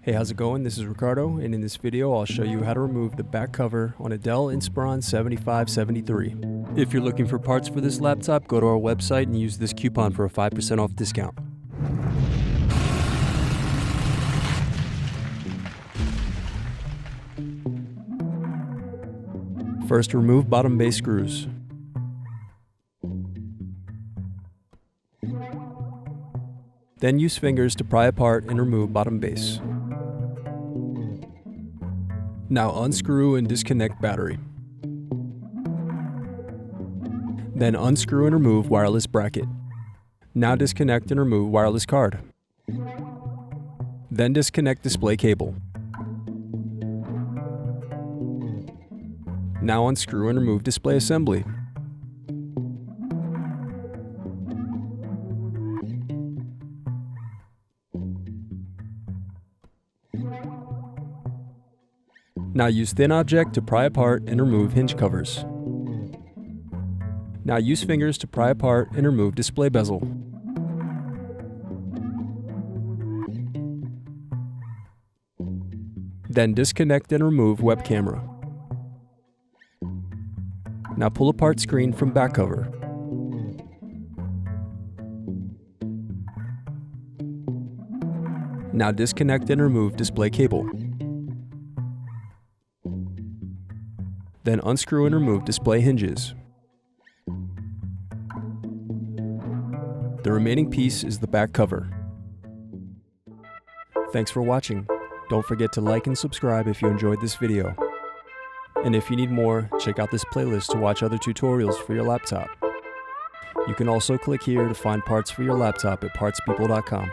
Hey, how's it going? This is Ricardo, and in this video I'll show you how to remove the back cover on a Dell Inspiron 7573. If you're looking for parts for this laptop, go to our website and use this coupon for a 5% off discount. First, remove bottom base screws. Then use fingers to pry apart and remove bottom base. Now unscrew and disconnect battery. Then unscrew and remove wireless bracket. Now disconnect and remove wireless card. Then disconnect display cable. Now unscrew and remove display assembly. Now use thin object to pry apart and remove hinge covers. Now use fingers to pry apart and remove display bezel. Then disconnect and remove web camera. Now pull apart screen from back cover. Now disconnect and remove display cable. Then unscrew and remove display hinges. The remaining piece is the back cover. Thanks for watching. Don't forget to like and subscribe if you enjoyed this video. And if you need more, check out this playlist to watch other tutorials for your laptop. You can also click here to find parts for your laptop at partspeople.com.